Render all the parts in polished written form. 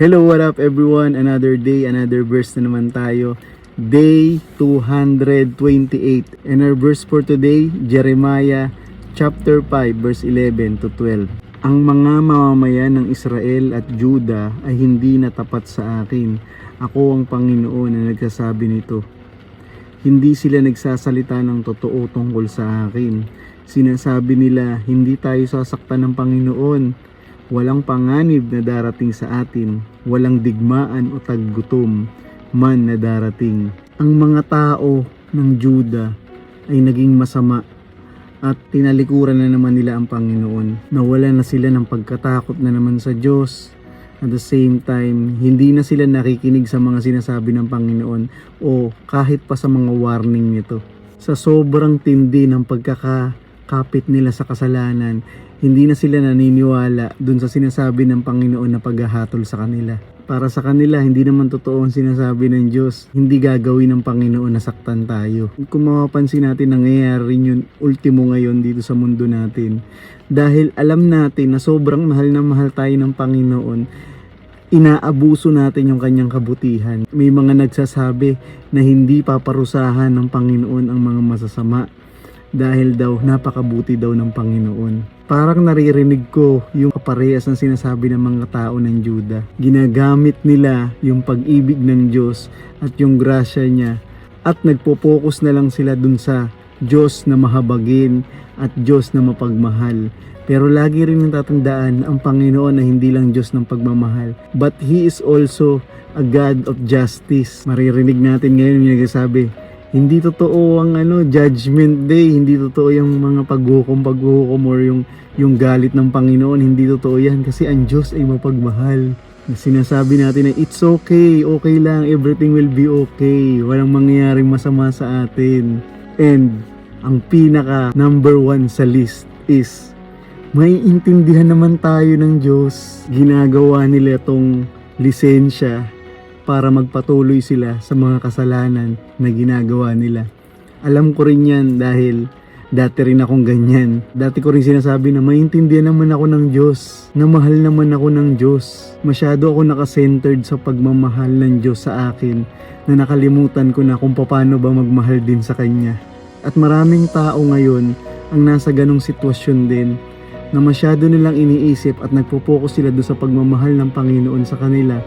Hello, what up everyone? Another day, another verse na naman tayo. Day 228. And our verse for today, Jeremiah chapter 5 verse 11 to 12. Ang mga mamamayan ng Israel at Juda ay hindi natapat sa akin. Ako ang Panginoon na nagsasabi nito. Hindi sila nagsasalita ng totoo tungkol sa akin. Sinasabi nila, hindi tayo sasaktan ng Panginoon. Walang panganib na darating sa atin, walang digmaan o taggutom man na darating. Ang mga tao ng Juda ay naging masama at tinalikuran na naman nila ang Panginoon. Nawala na sila ng pagkatakot na naman sa Diyos. At the same time, hindi na sila nakikinig sa mga sinasabi ng Panginoon o kahit pa sa mga warning nito. Sa sobrang tindi ng pagkakakapit nila sa kasalanan, hindi na sila naniniwala dun sa sinasabi ng Panginoon na paghahatol sa kanila. Para sa kanila, hindi naman totoo ang sinasabi ng Diyos. Hindi gagawin ng Panginoon na saktan tayo. Kung mapapansin natin, nangyayari yun ultimo ngayon dito sa mundo natin. Dahil alam natin na sobrang mahal na mahal tayo ng Panginoon, inaabuso natin yung kanyang kabutihan. May mga nagsasabi na hindi paparusahan ng Panginoon ang mga masasama dahil daw napakabuti daw ng Panginoon. Parang naririnig ko yung kaparehas ng sinasabi ng mga tao ng Juda. Ginagamit nila yung pag-ibig ng Diyos at yung grasya niya at nagpo-focus na lang sila dun sa Diyos na mahabagin at Diyos na mapagmahal. Pero lagi rin natatandaan ang Panginoon na hindi lang Diyos ng pagmamahal, but He is also a God of justice. Maririnig natin ngayon yung nagsasabi, hindi totoo ang judgment day, hindi totoo yung mga paghukom or yung galit ng Panginoon, hindi totoo yan kasi ang Diyos ay mapagmahal. Sinasabi natin na it's okay, okay lang, everything will be okay, walang mangyayaring masama sa atin. And ang pinaka number one sa list is may intindihan naman tayo ng Diyos. Ginagawa nila tong lisensya para magpatuloy sila sa mga kasalanan na ginagawa nila. Alam ko rin yan dahil dati rin akong ganyan. Dati ko rin sinasabi na maintindihan naman ako ng Diyos, na mahal naman ako ng Diyos. Masyado ako nakacentered sa pagmamahal ng Diyos sa akin na nakalimutan ko na kung paano ba magmahal din sa Kanya. At maraming tao ngayon ang nasa ganong sitwasyon din na masyado nilang iniisip at nagpo-focus sila doon sa pagmamahal ng Panginoon sa kanila.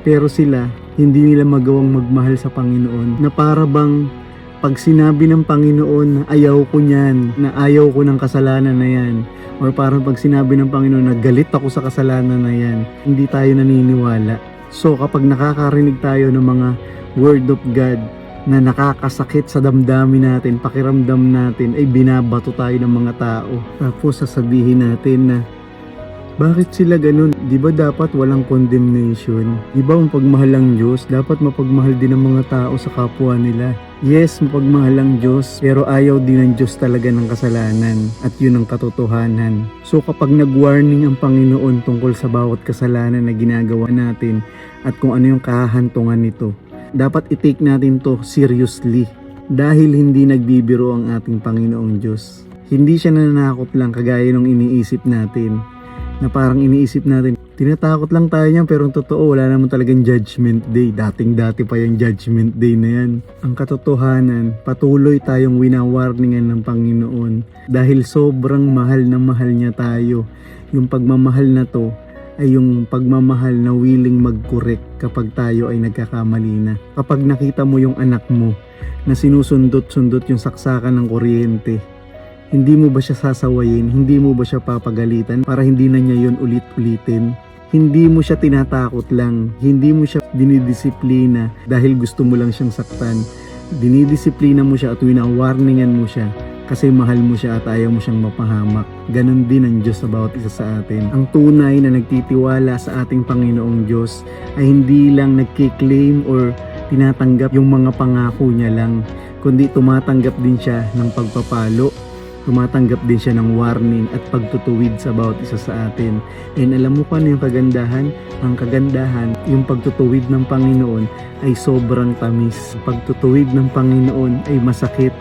Pero sila, hindi nila magawang magmahal sa Panginoon. Na para bang pag sinabi ng Panginoon na ayaw ko niyan, na ayaw ko ng kasalanan na yan, or parang pag sinabi ng Panginoon na galit ako sa kasalanan na yan, hindi tayo naniniwala. So kapag nakakarinig tayo ng mga Word of God na nakakasakit sa damdamin natin, pakiramdam natin, ay binabato tayo ng mga tao. Tapos sasabihin natin na, bakit sila ganun? Di ba dapat walang condemnation? Di ba ang pagmahal ng Diyos, dapat mapagmahal din ng mga tao sa kapwa nila? Yes, mapagmahal ang Diyos, pero ayaw din ng Diyos talaga ng kasalanan. At yun ang katotohanan. So kapag nag-warning ang Panginoon tungkol sa bawat kasalanan na ginagawa natin at kung ano yung kahahantungan nito, dapat i-take natin to seriously. Dahil hindi nagbibiro ang ating Panginoong Diyos. Hindi siya nananakot lang kagaya ng iniisip natin. Na parang iniisip natin, tinatakot lang tayo niyan, pero ang totoo wala naman talagang judgment day. Dating-dati pa yung judgment day na yan. Ang katotohanan, patuloy tayong winawarningan ng Panginoon dahil sobrang mahal na mahal niya tayo. Yung pagmamahal na to ay yung pagmamahal na willing mag-correct kapag tayo ay nagkakamali na. Kapag nakita mo yung anak mo na sinusundot-sundot yung saksakan ng kuryente, hindi mo ba siya sasawayin? Hindi mo ba siya papagalitan para hindi na niya yun ulit-ulitin? Hindi mo siya tinatakot lang. Hindi mo siya dinidisiplina dahil gusto mo lang siyang saktan. Dinidisiplina mo siya at winawarningan mo siya kasi mahal mo siya at ayaw mo siyang mapahamak. Ganon din ang Diyos sa bawat isa sa atin. Ang tunay na nagtitiwala sa ating Panginoong Diyos ay hindi lang nagkiklaim or tinatanggap yung mga pangako niya lang, kundi tumatanggap din siya ng pagpapalo. Tumatanggap din siya ng warning at pagtutuwid sa bawat isa sa atin. And alam mo kung ano yung kagandahan? Ang kagandahan, yung pagtutuwid ng Panginoon ay sobrang tamis. Pagtutuwid ng Panginoon ay masakit,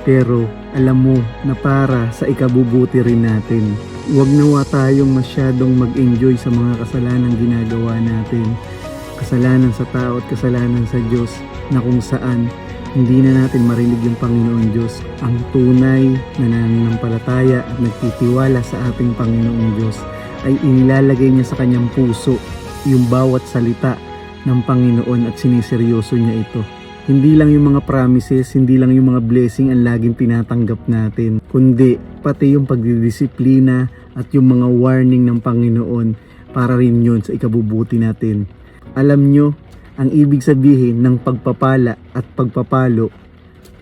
pero alam mo na para sa ikabubuti rin natin. Huwag nawa tayong masyadong mag-enjoy sa mga kasalanang ginagawa natin. kasalanan sa tao at kasalanan sa Diyos, na kung saan hindi na natin marinig yung Panginoon Diyos. Ang tunay na nananampalataya at nagtitiwala sa ating Panginoong Diyos ay inilalagay niya sa kanyang puso yung bawat salita ng Panginoon at siniseryoso niya ito. Hindi lang yung mga promises, hindi lang yung mga blessing ang laging tinatanggap natin, kundi pati yung pagdidisiplina at yung mga warning ng Panginoon para rin yun sa ikabubuti natin. Alam nyo, ang ibig sabihin ng pagpapala at pagpapalo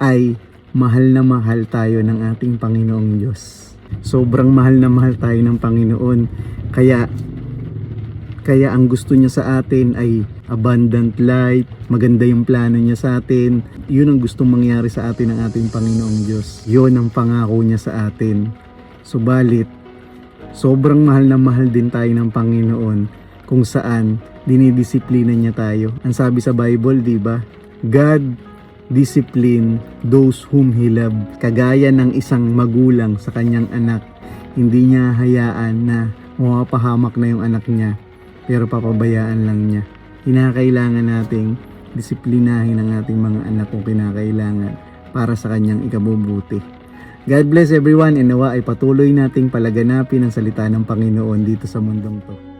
ay mahal na mahal tayo ng ating Panginoong Diyos. Sobrang mahal na mahal tayo ng Panginoon. Kaya ang gusto niya sa atin ay abundant life, maganda yung plano niya sa atin. Yun ang gustong mangyari sa atin ng ating Panginoong Diyos. Yun ang pangako niya sa atin. Subalit, sobrang mahal na mahal din tayo ng Panginoon kung saan dinidisiplina niya tayo. Ang sabi sa Bible, di ba? God discipline those whom He loved. Kagaya ng isang magulang sa kanyang anak, hindi niya hayaan na mapapahamak na yung anak niya, pero papabayaan lang niya. Kinakailangan nating disiplinahin ang ating mga anak kung kinakailangan para sa kanyang ikabubuti. God bless everyone, and nawa ay patuloy nating palaganapin ang salita ng Panginoon dito sa mundong to.